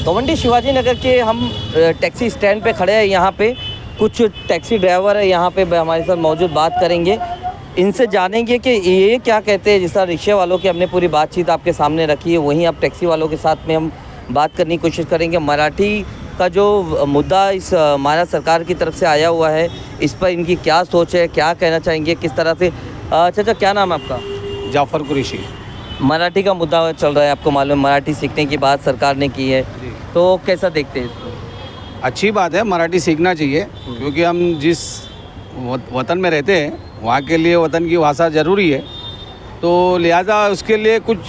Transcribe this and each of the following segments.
तोवंडी शिवाजी नगर के हम taxi stand पे खड़े हैं। यहाँ पे कुछ टैक्सी ड्राइवर है यहाँ पे हमारे साथ मौजूद, बात करेंगे, इनसे जानेंगे कि ये क्या कहते हैं। जिस तरह रिक्शे वालों की हमने पूरी बातचीत आपके सामने रखी है, वहीं अब टैक्सी वालों के साथ में हम बात करने की कोशिश करेंगे। मराठी का जो मुद्दा इस महाराष्ट्र सरकार की तरफ से आया हुआ है, इस पर इनकी क्या सोच है, क्या कहना चाहेंगे, किस तरह से। चाचा क्या नाम है आपका? जाफर कुरैशी। मराठी का मुद्दा चल रहा है, आपको मालूम है, मराठी सीखने की बात सरकार ने की है, तो कैसा देखते हैं इसको? अच्छी बात है, मराठी सीखना चाहिए, क्योंकि हम जिस वतन में रहते हैं वहाँ के लिए वतन की भाषा ज़रूरी है। तो लिहाजा उसके लिए कुछ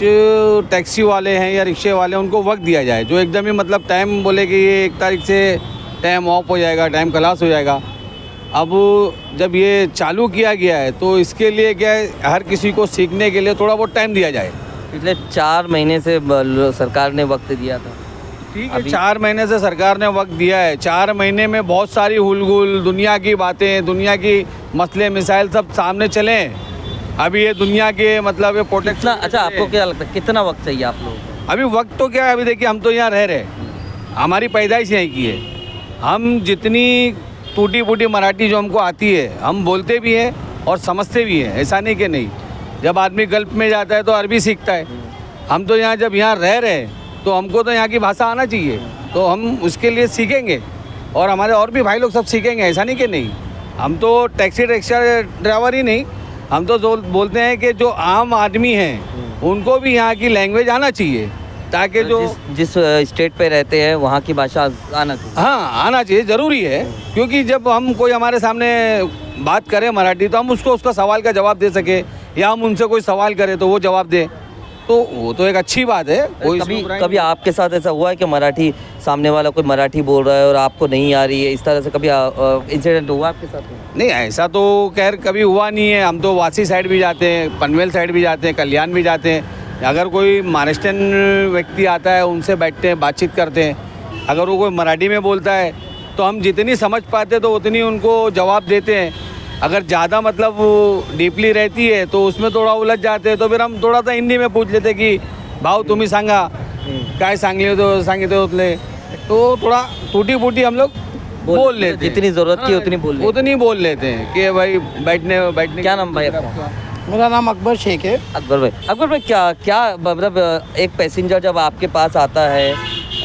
टैक्सी वाले हैं या रिक्शे वाले, उनको वक्त दिया जाए, जो एकदम ही मतलब टाइम बोले कि ये 1 तारीख से टाइम ऑफ हो जाएगा, टाइम खलास हो जाएगा। अब जब ये चालू किया गया है तो इसके लिए क्या है, हर किसी को सीखने के लिए थोड़ा बहुत टाइम दिया जाए। पिछले 4 महीने से सरकार ने वक्त दिया था। ठीक है, 4 महीने से सरकार ने वक्त दिया है। 4 महीने में बहुत सारी हुलगुल, दुनिया की बातें, दुनिया की मसले मिसाइल सब सामने चले। अभी ये दुनिया के मतलब ये प्रोटेक्शन। अच्छा, आपको क्या लगता है कितना वक्त चाहिए आप लोगों को? अभी वक्त तो क्या है, अभी देखिए हम तो यहाँ रह रहे, हमारी पैदाइश यहीं की है। हम जितनी टूटी फूटी मराठी जो हमको आती है, हम बोलते भी हैं और समझते भी हैं, ऐसा नहीं कि नहीं। जब आदमी गल्फ में जाता है तो अरबी सीखता है। हम तो यहाँ जब यहाँ रह रहे तो हमको तो यहाँ की भाषा आना चाहिए, तो हम उसके लिए सीखेंगे और हमारे और भी भाई लोग सब सीखेंगे, ऐसा नहीं कि नहीं। हम तो टैक्सी रिक्शा ड्राइवर ही नहीं, हम तो बोलते हैं कि जो आम आदमी हैं उनको भी यहाँ की लैंग्वेज आना चाहिए, ताकि जो जिस स्टेट पे रहते हैं वहाँ की भाषा आना चाहिए। हाँ, आना चाहिए, ज़रूरी है। क्योंकि जब हम कोई हमारे सामने बात करें मराठी, तो हम उसको उसका सवाल का जवाब दे सके, या हम उनसे कोई सवाल करें तो वो जवाब दे, तो वो तो एक अच्छी बात है। कोई कभी आपके साथ ऐसा हुआ है कि मराठी सामने वाला कोई मराठी बोल रहा है और आपको नहीं आ रही है, इस तरह से कभी इंसिडेंट हुआ आपके साथ? नहीं, ऐसा तो खैर कभी हुआ नहीं है। हम तो वासी साइड भी जाते हैं, पनवेल साइड भी जाते हैं, कल्याण भी जाते हैं। अगर कोई महाराष्ट्रियन व्यक्ति आता है, उनसे बैठते हैं, बातचीत करते हैं। अगर वो कोई मराठी में बोलता है तो हम जितनी समझ पाते तो उतनी उनको जवाब देते हैं। अगर ज़्यादा मतलब डीपली रहती है तो उसमें थोड़ा उलझ जाते हैं, तो फिर हम थोड़ा सा हिंदी में पूछ लेते कि भाऊ तुम्ही सांगा काय सांगले तो सांगितले उतले, तो थोड़ा टूटी फूटी हम लोग बोल लेते हैं। जितनी ज़रूरत की उतनी बोल लेते हैं कि भाई बैठने। क्या नाम भाई आपका? मेरा नाम अकबर शेख है। अकबर भाई क्या मतलब एक पैसेंजर जब आपके पास आता है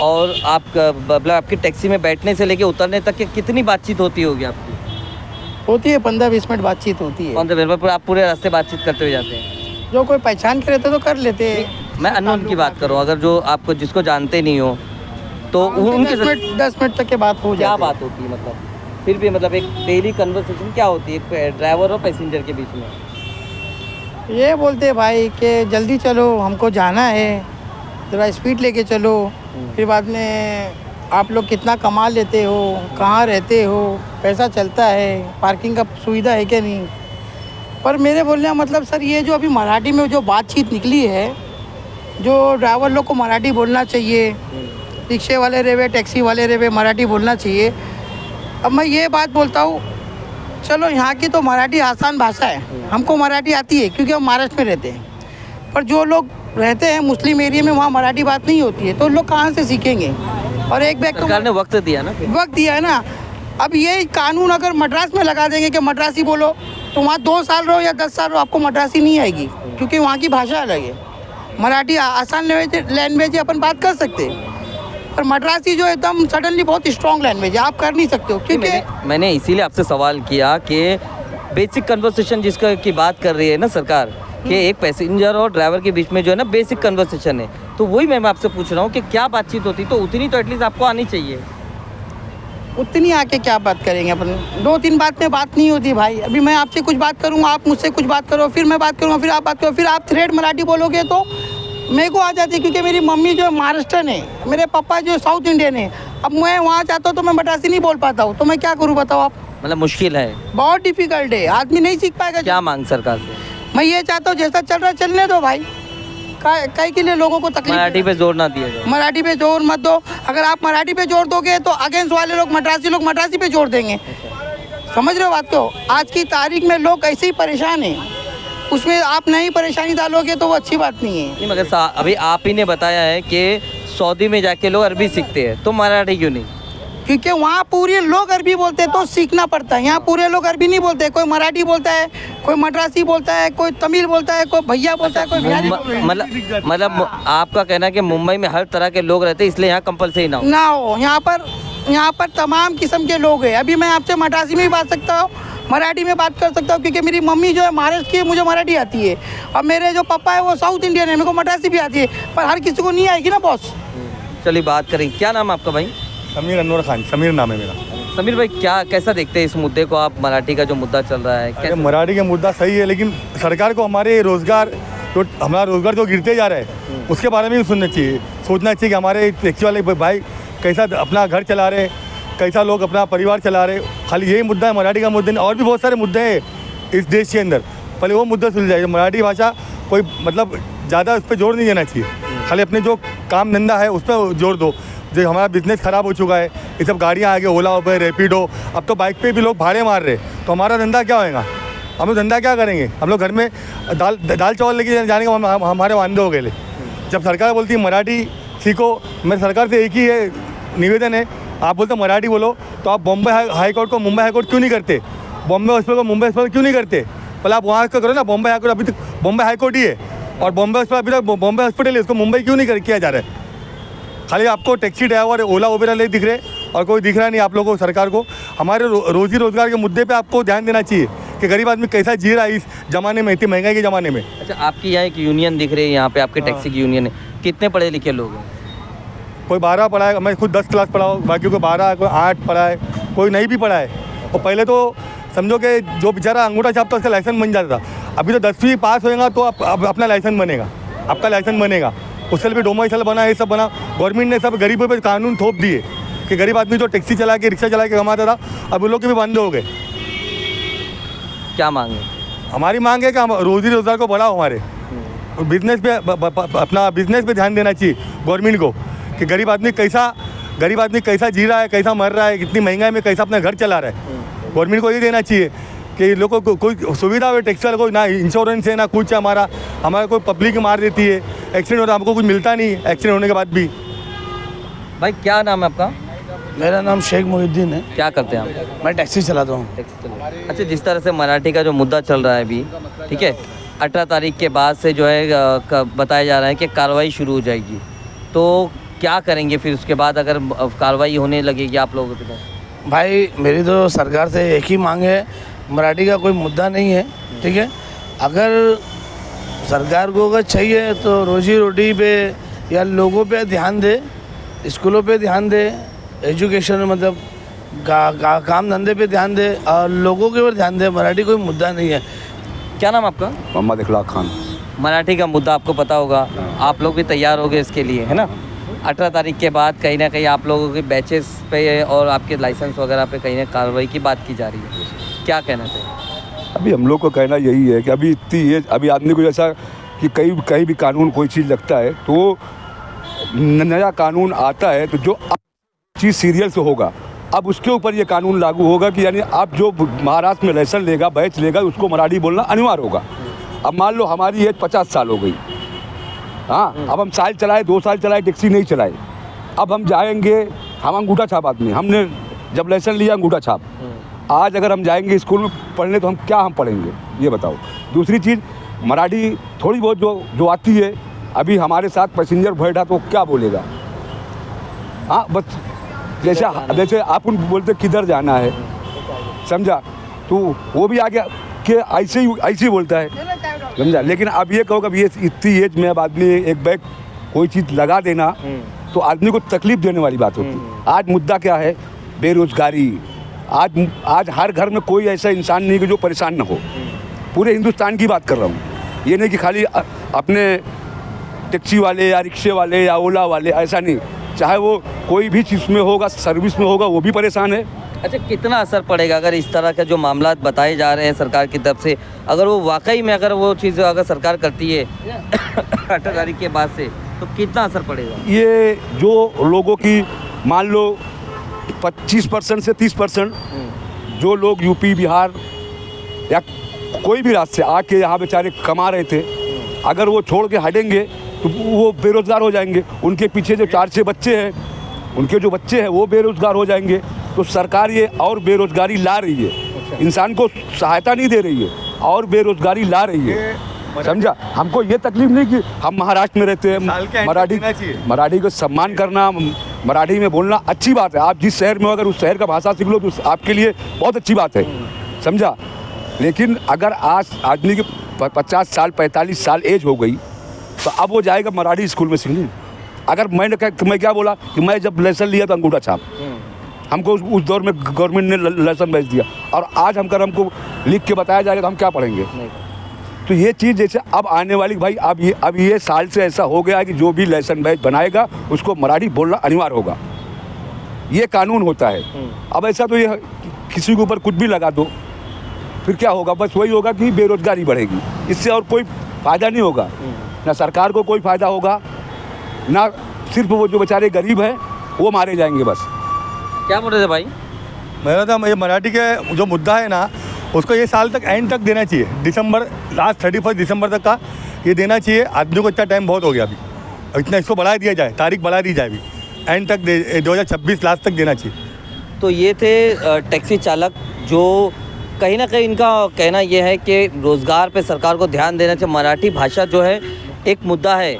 और आप मतलब आपकी टैक्सी में बैठने से लेके उतरने तक कितनी बातचीत होती होगी आपकी? होती है 15-20 मिनट बातचीत होती है। 15 मिनट पर आप पूरे रास्ते बातचीत करते हुए जाते हैं? जो कोई पहचान के रहते तो कर लेते हैं। मैं अननोन की बात करूँ, अगर जो आपको जिसको जानते नहीं हो तो उनके 10 मिनट तक के बात हो जाती है। क्या बात होती है, मतलब फिर भी मतलब एक डेली कन्वर्सेशन क्या होती है ड्राइवर और पैसेंजर के बीच में? ये बोलते हैं भाई कि जल्दी चलो, हमको जाना है, ज़रा स्पीड लेके चलो। फिर बाद में आप लोग कितना कमा लेते हो, कहाँ रहते हो, पैसा चलता है, पार्किंग का सुविधा है क्या नहीं। पर मेरे बोलने का मतलब सर ये जो अभी मराठी में जो बातचीत निकली है, जो ड्राइवर लोग को मराठी बोलना चाहिए, रिक्शे वाले रहे, टैक्सी वाले रहे, मराठी बोलना चाहिए। अब मैं ये बात बोलता हूँ, चलो यहाँ की तो मराठी आसान भाषा है, हमको मराठी आती है क्योंकि हम महाराष्ट्र में रहते हैं। पर जो लोग रहते हैं मुस्लिम एरिया में, वहाँ मराठी बात नहीं होती है, तो लोग कहाँ से सीखेंगे। और एक बैग सरकार ने वक्त दिया ना, वक्त दिया है ना। अब ये कानून अगर मद्रास में लगा देंगे कि मद्रासी बोलो, तो वहाँ 2 साल रहो या 10 साल रहो, आपको मद्रासी नहीं आएगी, क्योंकि वहाँ की भाषा अलग है। मराठी आसान लैंग्वेज है, अपन बात कर सकते हैं। और मद्रासी जो एकदम सडनली बहुत स्ट्रॉन्ग लैंग्वेज है, आप कर नहीं सकते हो। क्योंकि मैंने इसीलिए आपसे सवाल किया कि बेसिक कन्वर्सेशन जिसका की बात कर रही है ना सरकार, कि एक पैसेंजर और ड्राइवर के बीच में जो है ना बेसिक कन्वर्सेशन है, तो वही मैं आपसे पूछ रहा हूँ कि क्या बातचीत होती, तो उतनी तो एटलीस्ट आपको आनी चाहिए। उतनी आके क्या बात करेंगे अपन, 2-3 बात में बात नहीं होती भाई। अभी मैं आपसे कुछ बात करूँगा, आप मुझसे कुछ बात करो, फिर मैं बात करूँगा, फिर आप बात करो, फिर आप थ्रेड मराठी बोलोगे तो मेरे को आ जाती है। क्योंकि मेरी मम्मी जो महाराष्ट्रन है, मेरे पापा जो साउथ इंडियन है। अब मैं वहाँ जाता हूँ तो मैं मद्रासी नहीं बोल पाता हूँ, तो मैं क्या करूँ बताओ आप। मतलब मुश्किल है, बहुत डिफिकल्ट है, आदमी नहीं सीख पाएगा। क्या मांग सरकार से? मैं ये चाहता हूँ जैसा चल रहा है चलने दो भाई, काय के लिए लोगों को तकलीफ। मराठी पे जोर ना दिया जाए, मराठी पे जोर मत दो। अगर आप मराठी पे जोर दोगे तो अगेंस्ट वाले लोग मद्रासी पे जोर देंगे। समझ रहे हो बात को? आज की तारीख में लोग ऐसे ही परेशान हैं, उसमें आप नई परेशानी डालोगे तो वो अच्छी बात नहीं है। नहीं, मगर अभी आप ही ने बताया है कि सऊदी में जाके लोग अरबी सीखते हैं, तो मराठी क्यों नहीं? क्योंकि वहाँ पूरे लोग अरबी बोलते हैं तो सीखना पड़ता है। यहाँ पूरे लोग अरबी नहीं बोलते, कोई मराठी बोलता है, कोई मद्रासी बोलता है, कोई तमिल बोलता है, कोई भैया बोलता है, कोई बिहारी बोलता है। मतलब आपका कहना है कि मुंबई में हर तरह के लोग रहते हैं, इसलिए यहाँ कंपलसरी ना हो। ना हो, यहाँ पर तमाम किस्म के लोग हैं। अभी मैं आपसे मद्रासी में भी बात सकता हूँ, मराठी में बात कर सकता हूँ, क्योंकि मेरी मम्मी जो है महाराष्ट्र की है, मुझे मराठी आती है, और मेरे जो पापा है वो साउथ इंडियन है, मेरे को मद्रासी भी आती है, पर हर किसी को नहीं आएगी ना बॉस। चलिए बात करें, क्या नाम है आपका भाई? समीर अनवर खान, समीर नाम है मेरा। समीर भाई, क्या कैसा देखते हैं इस मुद्दे को आप, मराठी का जो मुद्दा चल रहा है? अरे मराठी का मुद्दा सही है, लेकिन सरकार को हमारे रोज़गार हमारा रोज़गार जो गिरते जा रहा है उसके बारे में भी सुनना चाहिए, सोचना चाहिए कि हमारे टैक्सी वाले भाई कैसा अपना घर चला रहे, कैसा लोग अपना परिवार चला रहे। खाली यही मुद्दा है मराठी का मुद्दा नहीं, और भी बहुत सारे मुद्दे हैं इस देश के अंदर। पहले वो मुद्दा सुलझ जाए। मराठी भाषा कोई मतलब ज़्यादा उस पर जोर नहीं देना चाहिए, खाली अपने जो काम धंधा है उस पर जोर दो। जो हमारा बिज़नेस ख़राब हो चुका है, ये सब गाड़ियाँ आ गई, ओला उबर, रैपिडो, अब तो बाइक पे भी लोग भाड़े मार रहे, तो हमारा धंधा क्या होएगा? हम लोग धंधा क्या करेंगे? हम लोग घर में दाल चावल लेके जाने का हमारे वांदे हो गए। जब सरकार बोलती है मराठी सीखो, मेरे सरकार से एक ही है निवेदन है, आप बोलते मराठी बोलो, तो आप बॉम्बे हाई कोर्ट को मुंबई हाई कोर्ट क्यों नहीं करते? बॉम्बे हॉस्पिटल को मुंबई हॉस्पिटल क्यों नहीं करते? पहले आप वहाँ का करो ना। बॉम्बे हाई कोर्ट अभी तक बॉम्बे हाई कोर्ट ही है, और बॉम्बे हॉस्पिटल अभी तक बॉम्बे हॉस्पिटल है, उसको मुंबई क्यों नहीं किया जा रहा है? खाली आपको टैक्सी ड्राइवर, ओला उबर वाले दिख रहे, और कोई दिख रहा नहीं आप लोगों को। सरकार को हमारे रोजी रोज़गार के मुद्दे पे आपको ध्यान देना चाहिए कि गरीब आदमी कैसा जी रहा है इस ज़माने में, इतनी महंगाई के ज़माने में। अच्छा, आपकी यहाँ एक यूनियन दिख रही है, यहाँ पे आपके टैक्सी की यूनियन है, कितने पढ़े लिखे लोग हैं? कोई 12 पढ़ा है, मैं खुद 10 क्लास पढ़ा हूँ, बाकी को 12, कोई 8 पढ़ा है, कोई नहीं भी पढ़ा है। और पहले तो समझो कि जो बेचारा अंगूठा छापता उसका लाइसेंस बन जाता था, अभी तो 10वीं पास होएगा तो अपना लाइसेंस बनेगा, आपका लाइसेंस बनेगा। उससे भी डोमाइसल बना, ये सब बना। गवर्नमेंट ने सब गरीबों पे कानून थोप दिए कि गरीब आदमी जो टैक्सी चला के, रिक्शा चला के कमाता था, अब उन लोग के भी बंद हो गए। क्या मांग है? हमारी मांग है कि हम रोजी रोज़गार को बढ़ाओ, हमारे बिजनेस पे अपना बिजनेस पे ध्यान देना चाहिए गवर्नमेंट को, कि गरीब आदमी कैसा जी रहा है, कैसा मर रहा है, कितनी महंगाई में कैसा अपना घर चला रहा है। गवर्नमेंट को ये देना चाहिए कि लोगों को कोई सुविधा हो, टैक्सी वाले को ना इंश्योरेंस है ना कुछ है, हमारा कोई पब्लिक मार देती है, एक्सीडेंट होता है, हमको कुछ मिलता नहीं एक्सीडेंट होने के बाद भी। भाई क्या नाम है आपका? मेरा नाम शेख मोहिद्दीन है। क्या करते हैं आप? मैं टैक्सी चलाता हूँ। अच्छा, जिस तरह से मराठी का जो मुद्दा चल रहा है अभी, ठीक है, 18 तारीख के बाद से जो है बताया जा रहा है कि कार्रवाई शुरू हो जाएगी, तो क्या करेंगे फिर उसके बाद अगर कार्रवाई होने लगेगी आप लोगों के पास? भाई मेरी तो सरकार से एक ही मांग है, मराठी का कोई मुद्दा नहीं है, ठीक है। अगर सरकार को अगर चाहिए तो रोजी रोटी पे या लोगों पे ध्यान दे, स्कूलों पे ध्यान दे, एजुकेशन मतलब काम धंधे पे ध्यान दे, और लोगों के ऊपर ध्यान दे। मराठी कोई मुद्दा नहीं है। क्या नाम आपका? मोहम्मद इखलाक खान। मराठी का मुद्दा आपको पता होगा, आप लोग भी तैयार हो गए इसके लिए, है ना? 18 तारीख के बाद कहीं ना कहीं आप लोगों के बैचेस पे और आपके लाइसेंस वगैरह पे कहीं ना कार्रवाई की बात की जा रही है, क्या कहना चाहिए? अभी हम लोग को कहना यही है कि अभी इतनी एज, अभी आदमी को जैसा कि कहीं भी कानून कोई चीज़ लगता है तो नया कानून आता है, तो जो चीज़ सीरियल से होगा अब उसके ऊपर ये कानून लागू होगा कि यानी आप जो महाराष्ट्र में लाइसेंस लेगा, बैच लेगा, उसको मराठी बोलना अनिवार्य होगा। अब मान लो हमारी एज 50 साल हो गई, हाँ, अब हम साल चलाए, 2 साल चलाए, टैक्सी नहीं चलाए, अब हम जाएंगे, हम अंगूठा छाप आदमी, हमने जब लाइसेंस लिया अंगूठा छाप, आज अगर हम जाएंगे स्कूल में पढ़ने तो हम पढ़ेंगे, ये बताओ। दूसरी चीज़, मराठी थोड़ी बहुत जो आती है, अभी हमारे साथ पैसेंजर बैठा तो क्या बोलेगा, हाँ, बस जैसे आप उन बोलते किधर जाना है, समझा, तो वो भी आगे कि ऐसे ही बोलता है, समझा। लेकिन अब ये कहो कि ये इतनी एज में अब आदमी एक बैग कोई चीज़ लगा देना तो आदमी को तकलीफ देने वाली बात होती है। आज मुद्दा क्या है? बेरोजगारी। आज हर घर में कोई ऐसा इंसान नहीं कि जो परेशान ना हो। पूरे हिंदुस्तान की बात कर रहा हूँ, ये नहीं कि खाली अपने टैक्सी वाले या रिक्शे वाले या ओला वाले, ऐसा नहीं, चाहे वो कोई भी चीज़ में होगा, सर्विस में होगा, वो भी परेशान है। अच्छा, कितना असर पड़ेगा अगर इस तरह के जो मामला बताए जा रहे हैं सरकार की तरफ से, अगर वो वाकई में अगर वो चीज़ अगर सरकार करती है 18 तारीख के बाद से, तो कितना असर पड़ेगा? ये जो लोगों की मान लो 25% से 30% जो लोग यूपी, बिहार या कोई भी राज्य से आके यहाँ बेचारे कमा रहे थे, अगर वो छोड़ के हटेंगे तो वो बेरोज़गार हो जाएंगे। उनके पीछे जो 4-6 बच्चे हैं, उनके जो बच्चे हैं वो बेरोज़गार हो जाएंगे। तो सरकार ये और बेरोज़गारी ला रही है, इंसान को सहायता नहीं दे रही है और बेरोज़गारी ला रही है, समझा। हमको ये तकलीफ नहीं कि हम महाराष्ट्र में रहते हैं, मराठी को सम्मान करना, मराठी में बोलना अच्छी बात है। आप जिस शहर में हो अगर उस शहर का भाषा सीख लो तो आपके लिए बहुत अच्छी बात है, समझा। लेकिन अगर आज आदमी की 50 साल 45 साल एज हो गई तो अब वो जाएगा मराठी स्कूल में सीखने। अगर मैं क्या बोला कि मैं जब लाइसेंस लिया तो अंगूठा छाप, हमको उस दौर में गवर्नमेंट ने लाइसेंस भेज दिया और आज हमको लिख के बताया जाएगा तो हम क्या पढ़ेंगे। तो ये चीज़ जैसे अब आने वाली भाई अब ये साल से ऐसा हो गया है कि जो भी लाइसेंस बैच बनाएगा उसको मराठी बोलना अनिवार्य होगा, ये कानून होता है। अब ऐसा तो ये किसी के ऊपर कुछ भी लगा दो फिर क्या होगा, बस वही होगा कि बेरोजगारी बढ़ेगी, इससे और कोई फ़ायदा नहीं होगा। ना सरकार को कोई फ़ायदा होगा, ना सिर्फ वो जो बेचारे गरीब हैं वो मारे जाएंगे। बस क्या बोल रहे थे भाई? मेरा तो ये मराठी के जो मुद्दा है ना उसको ये साल तक एंड तक देना चाहिए, दिसंबर लास्ट 31 दिसंबर तक का ये देना चाहिए। आदमी को इतना टाइम बहुत हो गया अभी, इतना इसको बढ़ा दिया जाए, तारीख बढ़ा दी जाए, अभी एंड तक 2026 लास्ट तक देना चाहिए। तो ये थे टैक्सी चालक जो कहीं ना कहीं इनका कहना ये है कि रोज़गार पे सरकार को ध्यान देना चाहिए। मराठी भाषा जो है एक मुद्दा है,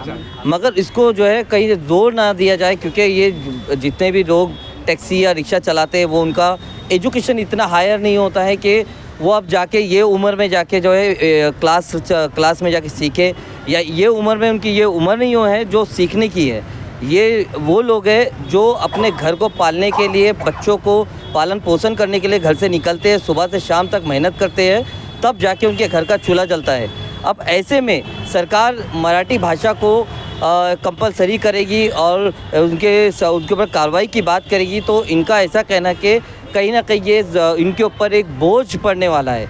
मगर इसको जो है कहीं जोर ना दिया जाए, क्योंकि ये जितने भी लोग टैक्सी या रिक्शा चलाते हैं वो उनका एजुकेशन इतना हायर नहीं होता है कि वो अब जाके ये उम्र में जाके जो है क्लास में जाके सीखे, या ये उम्र में उनकी ये उम्र नहीं हो है जो सीखने की है। ये वो लोग हैं जो अपने घर को पालने के लिए, बच्चों को पालन पोषण करने के लिए घर से निकलते हैं, सुबह से शाम तक मेहनत करते हैं, तब जाके उनके घर का चूल्हा जलता है। अब ऐसे में सरकार मराठी भाषा को कंपलसरी करेगी और उनके ऊपर कार्रवाई की बात करेगी, तो इनका ऐसा कहना है कि कहीं ना कहीं ये इनके ऊपर एक बोझ पड़ने वाला है।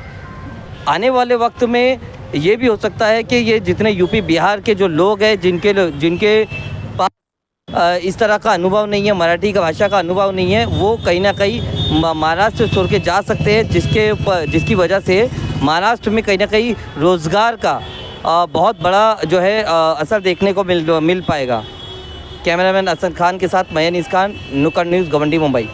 आने वाले वक्त में ये भी हो सकता है कि ये जितने यूपी बिहार के जो लोग हैं जिनके पास इस तरह का अनुभव नहीं है, मराठी का भाषा का अनुभव नहीं है, वो कहीं ना कहीं महाराष्ट्र छोड़ के जा सकते हैं, जिसकी वजह से महाराष्ट्र में कहीं ना कहीं रोज़गार का बहुत बड़ा जो है असर देखने को मिल पाएगा। कैमरामैन असद खान के साथ मैं अनीस खान, नुक्कड़ न्यूज़, गवंडी, मुंबई।